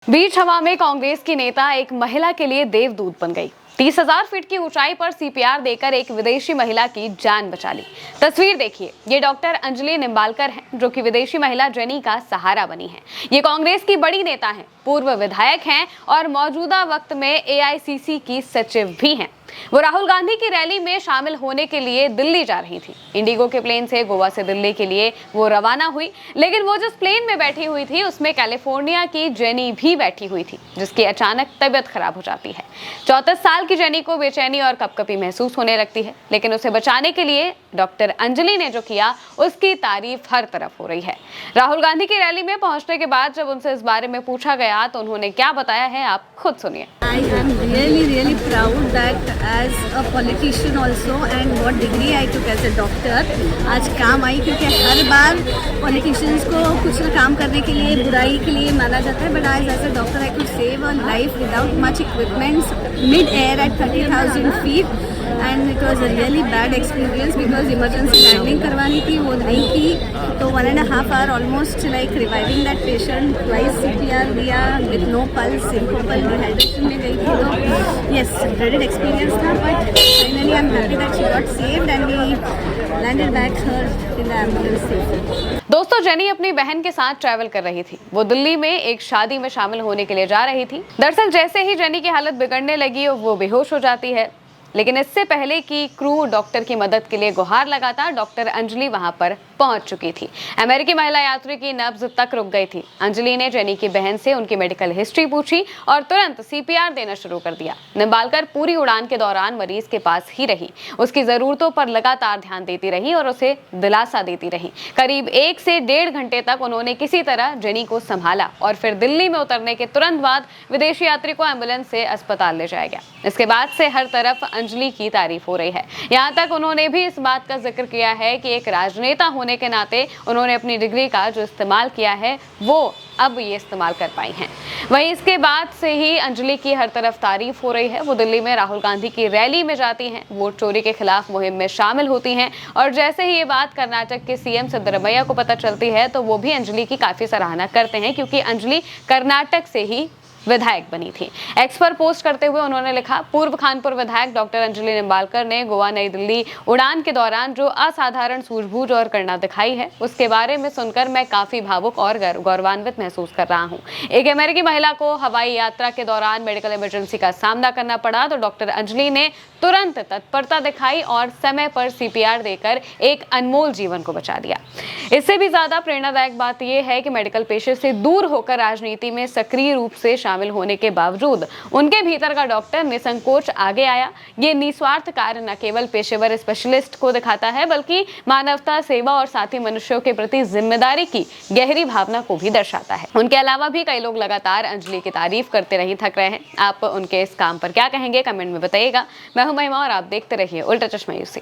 बीच हवा में कांग्रेस की नेता एक महिला के लिए देवदूत बन गई। 30,000 फीट की ऊंचाई पर सीपीआर देकर एक विदेशी महिला की जान बचा ली। तस्वीर देखिए, ये डॉक्टर अंजलि निंबालकर हैं, जो कि विदेशी महिला जेनी का सहारा बनी है। ये कांग्रेस की बड़ी नेता हैं, पूर्व विधायक हैं और मौजूदा वक्त में एआईसीसी की सचिव भी हैं। वो राहुल गांधी की रैली में शामिल होने के लिए दिल्ली जा रही थी। इंडिगो के प्लेन से गोवा से दिल्ली के लिए वो रवाना हुई, लेकिन वो जिस प्लेन में बैठी हुई थी उसमें कैलिफोर्निया की जेनी भी बैठी हुई थी, जिसकी अचानक तबीयत खराब हो जाती है। 34 साल की जेनी को बेचैनी और कपकपी महसूस होने लगती है, लेकिन उसे बचाने के लिए डॉक्टर अंजलि ने जो किया उसकी तारीफ हर तरफ हो रही है। राहुल गांधी की रैली में पहुंचने के बाद जब उनसे इस बारे में पूछा गया तो उन्होंने क्या बताया है, आप खुद सुनिए। I am really proud that as a politician also and what degree I took as a doctor आज काम आई, क्योंकि हर बार politicians को कुछ ना काम करने के लिए बुराई के लिए माना जाता है, but as a doctor I could save a life without much equipment mid air at 30,000 feet and it was a really bad experience because emergency landing करवानी थी, वो नहीं की तो 1.5 hour almost like reviving that patient, twice CPR दिया with no pulse, syncopal dehydration में गई थी। तो yes, dreaded experience था, but finally I'm happy that she got saved and we landed back her in the ambulance safely। दोस्तों, jenny अपनी बहन के साथ ट्रैवल कर रही थी। वो दिल्ली में एक शादी में शामिल होने के लिए जा रही थी। दरअसल जैसे ही जेनी की हालत बिगड़ने लगी वो बेहोश हो जाती है, लेकिन इससे पहले कि क्रू डॉक्टर की मदद के लिए गुहार लगाता, डॉक्टर अंजलि वहां पर पहुंच चुकी थी। अमेरिकी महिला यात्री की नब्ज तक रुक गई थी। अंजलि ने जेनी की बहन से उनकी मेडिकल हिस्ट्री पूछी और तुरंत सीपीआर देना शुरू कर दिया। निंबालकर पूरी उड़ान के दौरान मरीज के पास ही रही, उसकी जरूरतों पर लगातार ध्यान देती रही और उसे दिलासा देती रही। करीब 1 से 1.5 घंटे तक उन्होंने किसी तरह जेनी को संभाला और फिर दिल्ली में उतरने के तुरंत बाद विदेशी यात्री को एम्बुलेंस से अस्पताल ले जाया गया। इसके बाद से हर तरफ अंजलि की तारीफ हो रही है। यहाँ तक उन्होंने भी इस बात का जिक्र किया है कि एक राजनेता होने के नाते उन्होंने अपनी डिग्री का जो इस्तेमाल किया है वो अब ये इस्तेमाल कर पाई हैं। वहीं इसके बाद से ही अंजलि की हर तरफ तारीफ हो रही है। वो दिल्ली में राहुल गांधी की रैली में जाती हैं, वोट चोरी के खिलाफ मुहिम में शामिल होती हैं और जैसे ही ये बात कर्नाटक के सीएम सिद्धरमैया को पता चलती है तो वो भी अंजलि की काफी सराहना करते हैं, क्योंकि अंजलि कर्नाटक से ही विधायक बनी थी। एक्स पर पोस्ट करते हुए उन्होंने लिखा, पूर्व खानपुर विधायक डॉक्टर अंजलि निंबालकर ने गोवा नई दिल्ली उड़ान के दौरान जो असाधारण सूझबूझ और करना दिखाई है उसके बारे में सुनकर मैं काफी भावुक और गौरवान्वित महसूस कर रहा हूं। एक अमेरिकी महिला को हवाई यात्रा के दौरान मेडिकल इमरजेंसी का सामना करना पड़ा तो डॉक्टर अंजलि ने तुरंत तत्परता दिखाई और समय पर सीपीआर देकर एक अनमोल जीवन को बचा दिया। इससे भी ज्यादा प्रेरणादायक बात यह है कि मेडिकल पेशे से दूर होकर राजनीति में सक्रिय रूप से शामिल होने के बावजूद उनके भीतर का डॉक्टर निसंकोच आगे आया। ये निस्वार्थ कार्य न केवल पेशेवर स्पेशलिस्ट को दिखाता है, बल्कि मानवता, सेवा और साथी मनुष्यों के प्रति जिम्मेदारी की गहरी भावना को भी दर्शाता है। उनके अलावा भी कई लोग लगातार अंजलि की तारीफ करते रहे थक रहे हैं। आप उनके इस काम पर क्या कहेंगे, कमेंट में बताइएगा। मैं हूं महिमा और आप देखते रहिए उल्टा चश्मा यूसी।